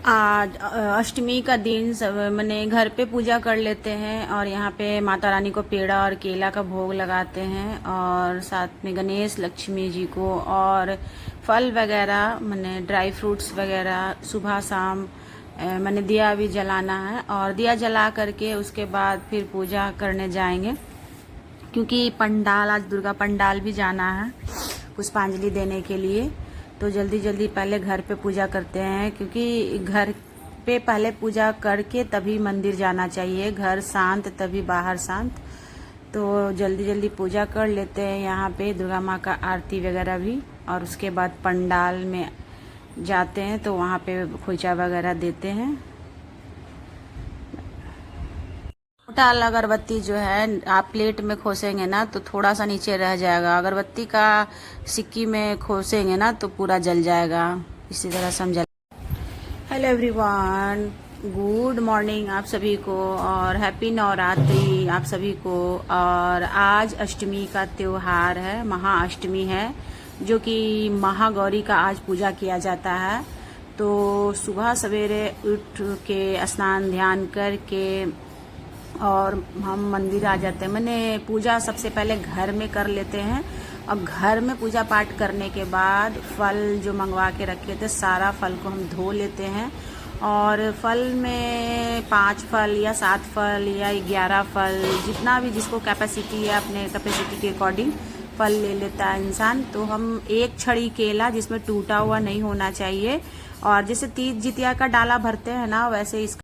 आज अष्टमी का दिन सब मैंने घर पे पूजा कर लेते हैं और यहाँ पे माता रानी को पेड़ा और केला का भोग लगाते हैं और साथ में गणेश लक्ष्मी जी को और फल वगैरह मैंने ड्राई फ्रूट्स वगैरह सुबह शाम मैंने दिया भी जलाना है और दिया जला करके उसके बाद फिर पूजा करने जाएंगे क्योंकि पंडाल आज दुर्गा पंडाल भी जाना है पुष्पांजलि देने के लिए। तो जल्दी जल्दी पहले घर पे पूजा करते हैं क्योंकि घर पे पहले पूजा करके तभी मंदिर जाना चाहिए। घर शांत तभी बाहर शांत। तो जल्दी जल्दी पूजा कर लेते हैं यहाँ पे दुर्गा माँ का आरती वगैरह भी और उसके बाद पंडाल में जाते हैं तो वहाँ पे खोइचा वगैरह देते हैं। छोटा अगरबत्ती जो है आप प्लेट में खोसेंगे ना तो थोड़ा सा नीचे रह जाएगा, अगरबत्ती का सिक्की में खोसेंगे ना तो पूरा जल जाएगा। इसी तरह से हम जल। हेलो एवरीवन, गुड मॉर्निंग आप सभी को और हैप्पी नवरात्रि आप सभी को। और आज अष्टमी का त्योहार है, महाअष्टमी है जो कि महागौरी का आज पूजा किया जाता है। तो सुबह सवेरे उठ के स्नान ध्यान करके और हम मंदिर आ जाते हैं। मैंने पूजा सबसे पहले घर में कर लेते हैं और घर में पूजा पाठ करने के बाद फल जो मंगवा के रखे थे सारा फल को हम धो लेते हैं और फल में 5 फल या 7 फल या 11 फल जितना भी जिसको कैपेसिटी है अपने कैपेसिटी के अकॉर्डिंग फल ले लेता है इंसान। तो हम एक छड़ी केला जिसमें टूटा हुआ नहीं होना चाहिए और जैसे तीज जितिया का डाला भरते हैं ना वैसे इसका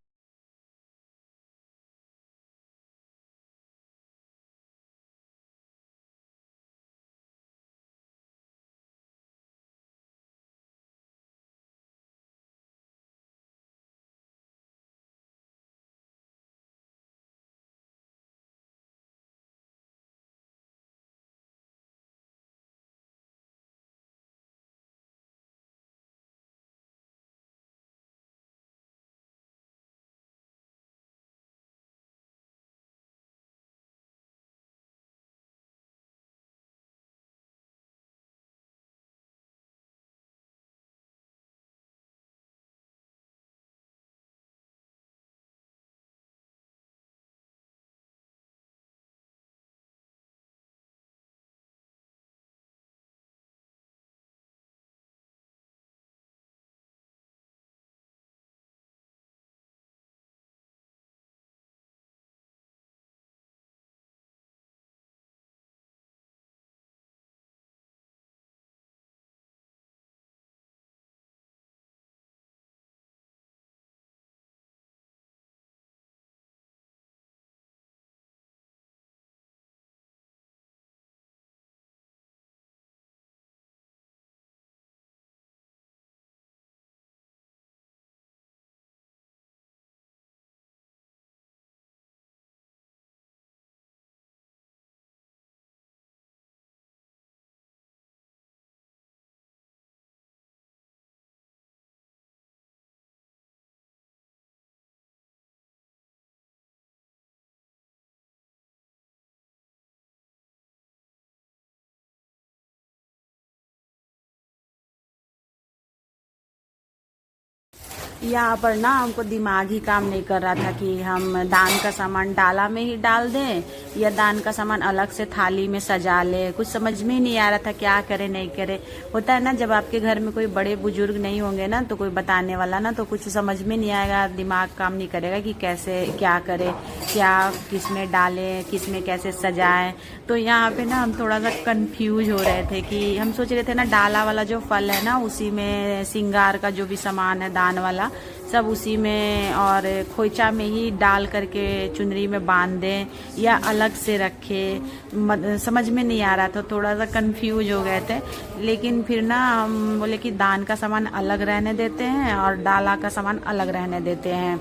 यहाँ पर ना हमको दिमाग ही काम नहीं कर रहा था कि हम दान का सामान डाला में ही डाल दें या दान का सामान अलग से थाली में सजा ले। कुछ समझ में ही नहीं आ रहा था क्या करे नहीं करे। होता है ना जब आपके घर में कोई बड़े बुजुर्ग नहीं होंगे ना तो कोई बताने वाला ना तो कुछ समझ में नहीं आएगा, दिमाग काम नहीं करेगा कि कैसे क्या करे, क्या किस में डाले, किस में कैसे सजाएं। तो यहाँ पे ना हम थोड़ा सा कंफ्यूज हो रहे थे कि हम सोच रहे थे ना डाला वाला जो फल है ना उसी में श्रृंगार का जो भी सामान है दान वाला सब उसी में और खोइचा में ही डाल करके चुनरी में बांध दें या अलग से रखे। समझ में नहीं आ रहा था, थोड़ा सा कंफ्यूज हो गए थे। लेकिन फिर ना हम बोले कि दान का सामान अलग रहने देते हैं और डाला का सामान अलग रहने देते हैं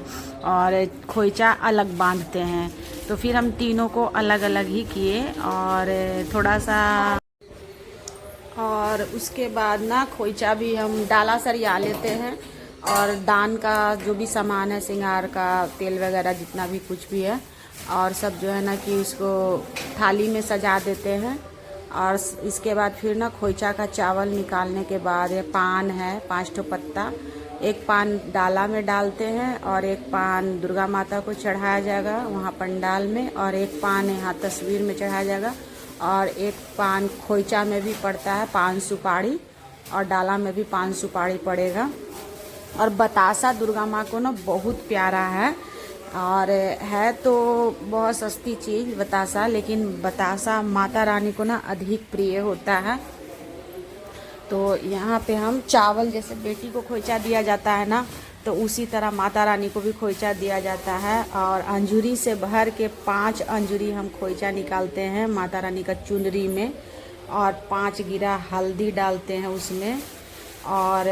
और खोइचा अलग बांधते हैं। तो फिर हम तीनों को अलग अलग ही किए और थोड़ा सा और उसके बाद ना खोइचा भी हम डाला सरिया लेते हैं और दान का जो भी सामान है श्रृंगार का तेल वगैरह जितना भी कुछ भी है और सब जो है ना कि उसको थाली में सजा देते हैं और इसके बाद फिर ना खोइचा का चावल निकालने के बाद ये पान है 5 ठो पत्ता, एक पान डाला में डालते हैं और एक पान दुर्गा माता को चढ़ाया जाएगा वहाँ पंडाल में, और एक पान यहाँ तस्वीर में चढ़ाया जाएगा, और एक पान खोइचा में भी पड़ता है, पान सुपारी, और डाला में भी पान सुपारी पड़ेगा। और बतासा दुर्गा माँ को ना बहुत प्यारा है, और है तो बहुत सस्ती चीज़ बतासा, लेकिन बतासा माता रानी को ना अधिक प्रिय होता है। तो यहाँ पे हम चावल, जैसे बेटी को खोइचा दिया जाता है ना, तो उसी तरह माता रानी को भी खोइचा दिया जाता है। और अंजूरी से भर के 5 अंजूरी हम खोइचा निकालते हैं माता रानी का चुनरी में, और 5 गिरा हल्दी डालते हैं उसमें, और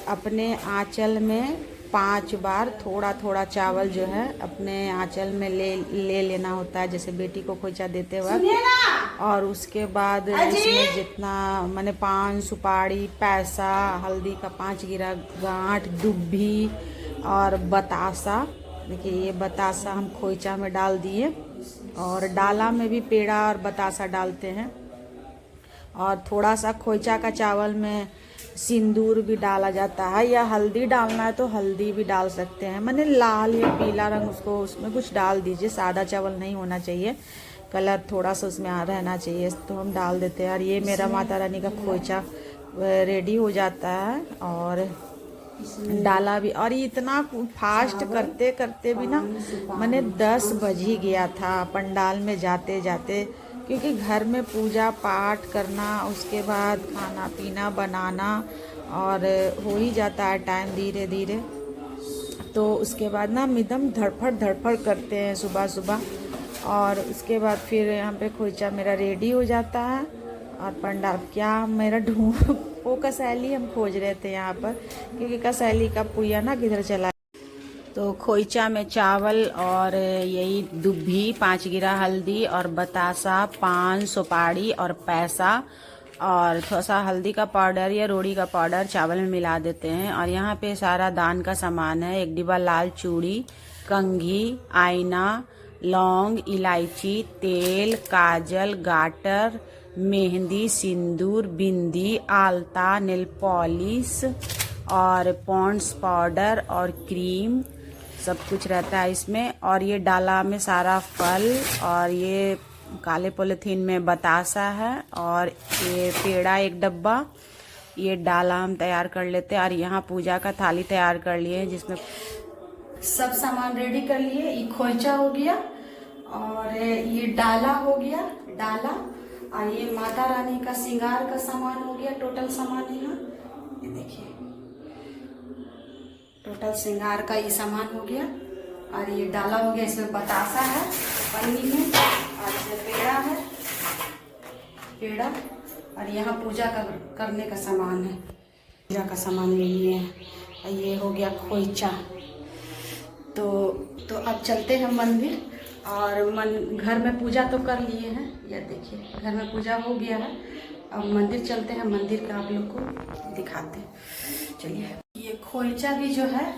अपने आंचल में 5 बार थोड़ा थोड़ा चावल जो है अपने आंचल में ले लेना होता है, जैसे बेटी को खोइचा देते वक्त। और उसके बाद इसमें जितना मैंने पान सुपारी, पैसा, हल्दी का 5 गिरा, गांठ, दुब्भी और बतासा, देखिए ये बतासा हम खोइचा में डाल दिए, और डाला में भी पेड़ा और बतासा डालते हैं। और थोड़ा सा खोइचा का चावल में सिंदूर भी डाला जाता है, या हल्दी डालना है तो हल्दी भी डाल सकते हैं, मैंने लाल या पीला रंग उसको उसमें कुछ डाल दीजिए, सादा चावल नहीं होना चाहिए, कलर थोड़ा सा उसमें रहना चाहिए, तो हम डाल देते हैं। और ये मेरा माता रानी का खोइचा रेडी हो जाता है, और डाला भी। और ये इतना फास्ट करते करते भी ना मैंने 10 बज ही गया था पंडाल में जाते जाते, क्योंकि घर में पूजा पाठ करना, उसके बाद खाना पीना बनाना, और हो ही जाता है टाइम धीरे धीरे। तो उसके बाद ना हम एकदम धड़फड़ करते हैं सुबह सुबह, और उसके बाद फिर यहाँ पे खोइचा मेरा रेडी हो जाता है। और पंडाल क्या मेरा वो कसैली हम खोज रहे थे यहाँ पर, क्योंकि कसैली का पुइया ना किधर चला। तो खोइचा में चावल और यही दुब्भी, 5 गिरा हल्दी और बतासा, पान सुपारी और पैसा, और थोड़ा सा हल्दी का पाउडर या रोड़ी का पाउडर चावल में मिला देते हैं। और यहाँ पे सारा दान का सामान है, एक डिब्बा लाल चूड़ी, कंघी, आईना, लौंग, इलायची, तेल, काजल, गाटर, मेहंदी, सिंदूर, बिंदी, आलता, नेल पॉलिश और पॉन्ड्स पाउडर और क्रीम, सब कुछ रहता है इसमें। और ये डाला में सारा फल, और ये काले पॉलीथीन में बतासा है, और ये पेड़ा एक डब्बा, ये डाला हम तैयार कर लेते हैं। और यहाँ पूजा का थाली तैयार कर लिए, जिसमें सब सामान रेडी कर लिए। ये खोइचा हो गया, और ये डाला हो गया, डाला, और ये माता रानी का श्रृंगार का सामान हो गया, टोटल सामान यहाँ ये देखिए, टोटल श्रृंगार का ये सामान हो गया। और ये डाला हो गया, इसमें बतासा है पन्नी में, और इसमें पेड़ा है, पेड़ा, और यहाँ पूजा करने का सामान है, पूजा का सामान ले लिए हैं। ये हो गया खोइचा। तो अब चलते हैं मंदिर, और घर में पूजा तो कर लिए हैं, यह देखिए घर में पूजा हो गया है। अब मंदिर चलते हैं, मंदिर का आप लोग को दिखाते हैं, चलिए। ये खोइचा भी जो है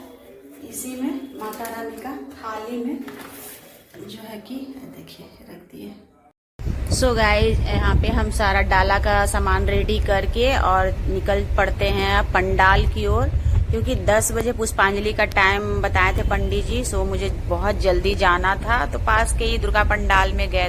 इसी में माता रानी का थाली में जो है कि देखिए रख दिए। सो गाइस, यहाँ पे हम सारा डाला का सामान रेडी करके और निकल पड़ते हैं पंडाल की ओर, क्योंकि 10 बजे पुष्पांजलि का टाइम बताए थे पंडित जी। सो मुझे बहुत जल्दी जाना था, तो पास के ही दुर्गा पंडाल में गए